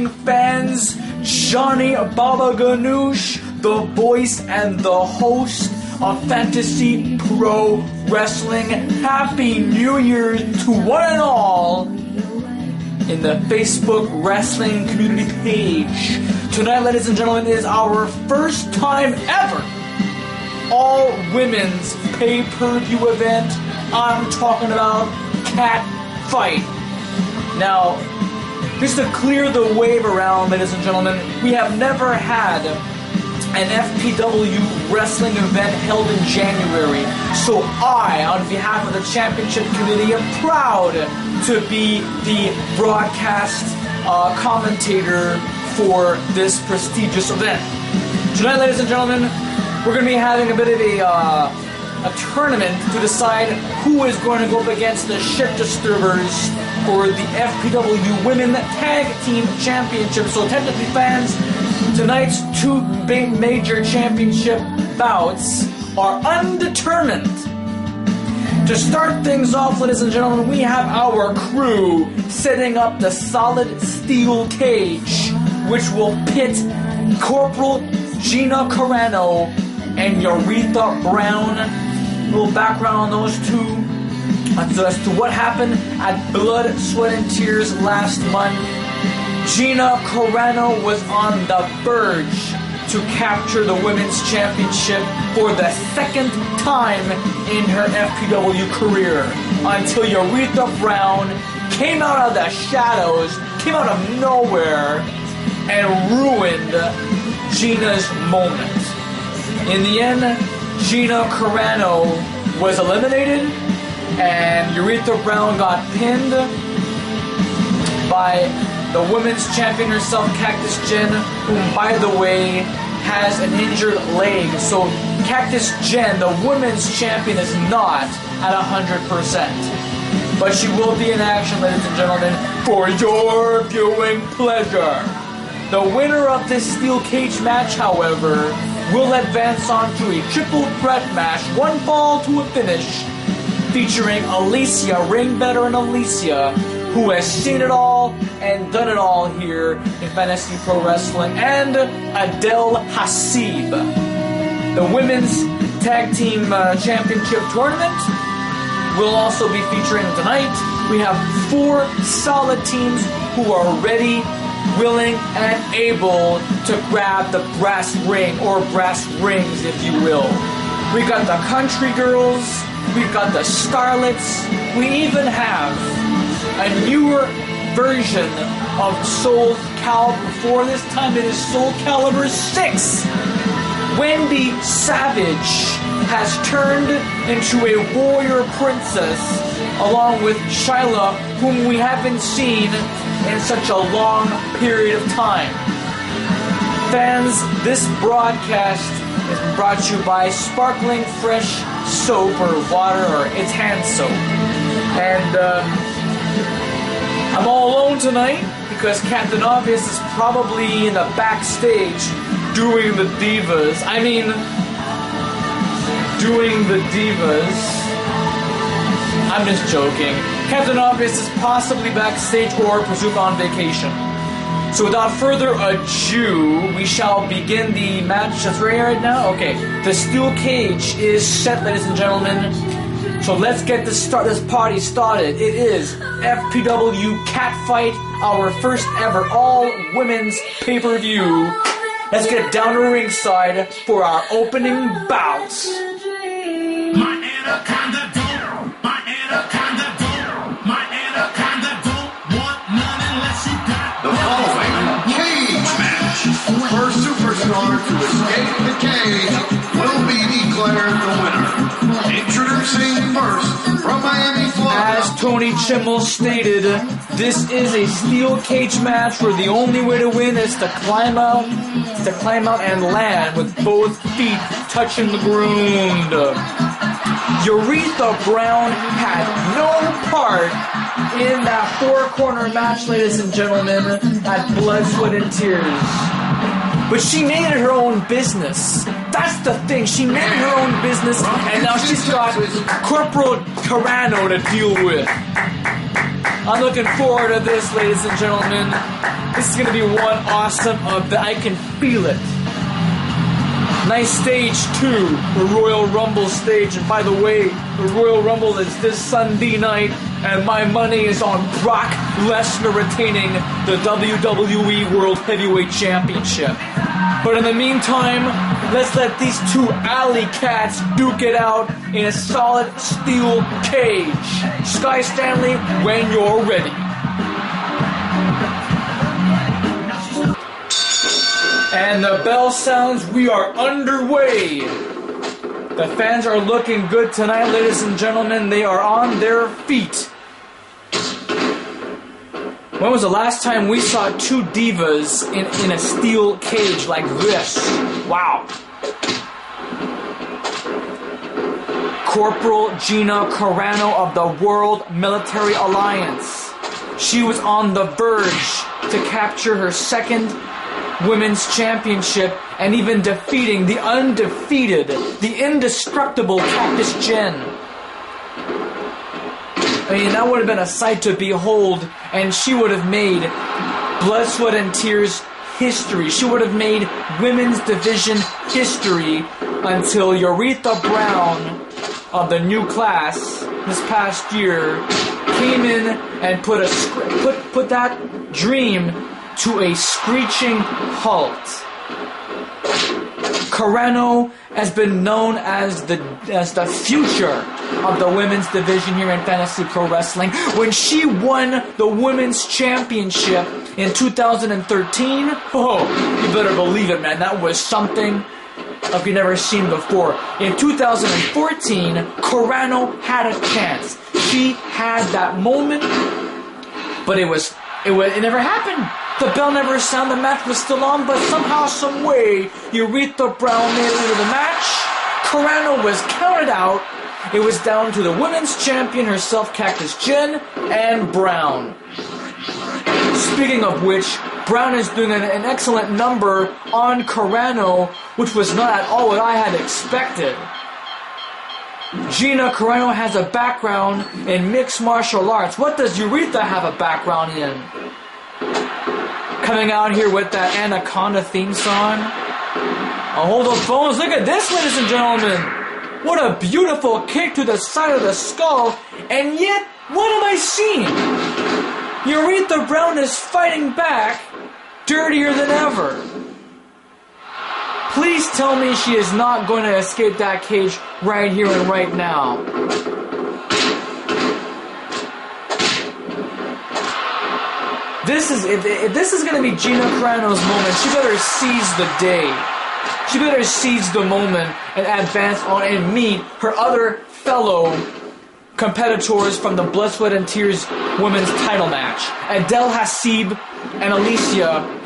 wrestling fans, Johnny Baba Ganoush, the voice and the host of Fantasy Pro Wrestling. Happy New Year to one and all in the Facebook Wrestling Community page. Tonight, ladies and gentlemen, is our first time ever all-women's pay-per-view event. I'm talking about Catfight. Now, just to clear the wave around, ladies and gentlemen, we have never had an FPW wrestling event held in January. So I, on behalf of the Championship Committee, am proud to be the broadcast commentator for this prestigious event. Tonight, ladies and gentlemen, we're going to be having a bit of a tournament to decide who is going to go up against the Shit Disturbers for the FPW Women Tag Team Championship. So technically, fans, tonight's two big major championship bouts are undetermined. To start things off, ladies and gentlemen, we have our crew setting up the solid steel cage, which will pit Corporal Gina Carano and Aretha Brown. A little background on those two as to what happened at Blood, Sweat, and Tears last month. Gina Carano was on the verge to capture the Women's Championship for the second time in her FPW career until Aretha Brown came out of the shadows, came out of nowhere, and ruined Gina's moment. In the end, Gina Carano was eliminated, and Aretha Brown got pinned by the women's champion herself, Cactus Jen, whom, by the way, has an injured leg. So Cactus Jen, the women's champion, is not at 100%. But she will be in action, ladies and gentlemen, for your viewing pleasure. The winner of this steel cage match, however, will advance on to a triple threat match, one fall to a finish, featuring Alicia, ring veteran Alicia, who has seen it all and done it all here in Fantasy Pro Wrestling, and Adele Hasib. The Women's Tag Team Championship Tournament will also be featuring tonight. We have 4 solid teams who are ready, willing, and able to grab the brass ring, or brass rings, if you will. We got the Country Girls, we've got the Starlets, we even have a newer version of Soul Calibur 4. This time it is Soul Calibur 6. Wendy Savage has turned into a warrior princess, along with Shyla, whom we haven't seen in such a long period of time. Fans, this broadcast is brought to you by Sparkling Fresh Soap, or water, or it's hand soap. And I'm all alone tonight because Captain Obvious is probably in the backstage doing the divas. Doing the divas. I'm just joking. Captain Obvious is possibly backstage or presumed on vacation. So without further ado, we shall begin the match that's right now. Okay, the steel cage is set, ladies and gentlemen. So let's get this party started. It is FPW Catfight, our first ever all-women's pay-per-view. Let's get down to ringside for our opening bouts. My anaconda don't, my anaconda don't, my anaconda don't want none unless you got the following cage match. First superstar to escape the cage will be declared the winner. Introducing first from Miami, Florida. As Tony Chimmel stated, this is a steel cage match where the only way to win is to climb out and land with both feet touching the ground. Aretha Brown had no part in that 4-corner match, ladies and gentlemen, at Blood, Sweat, and Tears. But she made it her own business. That's the thing. She made it her own business, and now she's got Corporal Carano to deal with. I'm looking forward to this, ladies and gentlemen. This is gonna be one awesome event. I can feel it. Nice stage 2, the Royal Rumble stage. And by the way, the Royal Rumble is this Sunday night, and my money is on Brock Lesnar retaining the WWE World Heavyweight Championship. But in the meantime, let's let these two alley cats duke it out in a solid steel cage. Sky Stanley, when you're ready. And the bell sounds, we are underway. The fans are looking good tonight, ladies and gentlemen. They are on their feet. When was the last time we saw two divas in a steel cage like this? Wow. Corporal Gina Carano of the World Military Alliance. She was on the verge to capture her second Women's Championship and even defeating the undefeated, the indestructible Cactus Jen. I mean, that would have been a sight to behold, and she would have made Blood, Sweat, and Tears history. She would have made women's division history until Aretha Brown of the new class this past year came in and put that dream to a screeching halt. Carano has been known as the future of the women's division here in Fantasy Pro Wrestling. When she won the women's championship in 2013, oh, you better believe it, man. That was something like you've never seen before. In 2014, Carano had a chance. She had that moment, but it never happened. The bell never sounded, the match was still on, but somehow, some way, Aretha Brown made it into the match. Carano was counted out. It was down to the women's champion herself, Cactus Jen, and Brown. Speaking of which, Brown is doing an excellent number on Carano, which was not at all what I had expected. Gina Carano has a background in mixed martial arts. What does Aretha have a background in? Coming out here with that Anaconda theme song. I'll hold the phones. Look at this, ladies and gentlemen. What a beautiful kick to the side of the skull. And yet, what am I seeing? Aretha Brown is fighting back dirtier than ever. Please tell me she is not going to escape that cage right here and right now. If this is going to be Gina Carano's moment, she better seize the day. She better seize the moment and advance on and meet her other fellow competitors from the Blood, Sweat, and Tears women's title match. Adele Hasib and Alicia.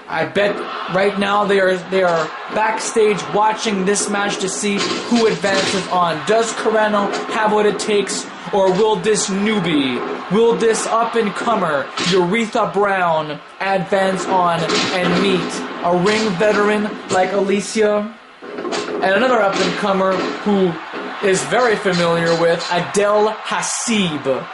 I bet right now they are backstage watching this match to see who advances on. Does Carano have what it takes, or will this newbie, will this up-and-comer, Aretha Brown, advance on and meet a ring veteran like Alicia and another up-and-comer who is very familiar with, Adele Hasib.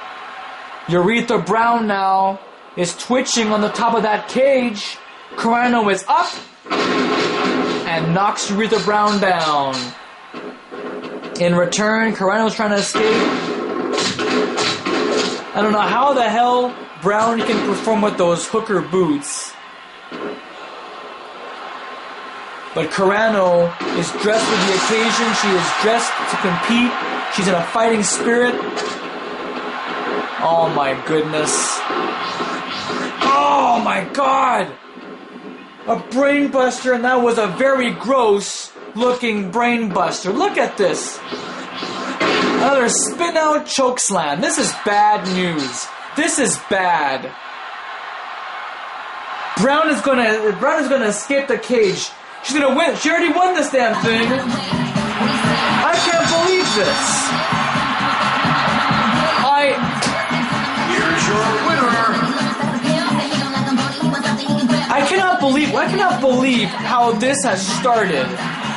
Aretha Brown now is twitching on the top of that cage. Carano is up and knocks Aretha Brown down. In return, Carano's trying to escape. I don't know how the hell Brown can perform with those hooker boots. But Carano is dressed for the occasion. She is dressed to compete. She's in a fighting spirit. Oh my goodness. Oh my god! A brainbuster, and that was a very gross looking brainbuster. Look at this. Another spin out chokeslam. This is bad news. This is bad. Brown is gonna escape the cage. She's gonna win. She already won this damn thing. I can't believe this. Here's your winner. I cannot believe how this has started.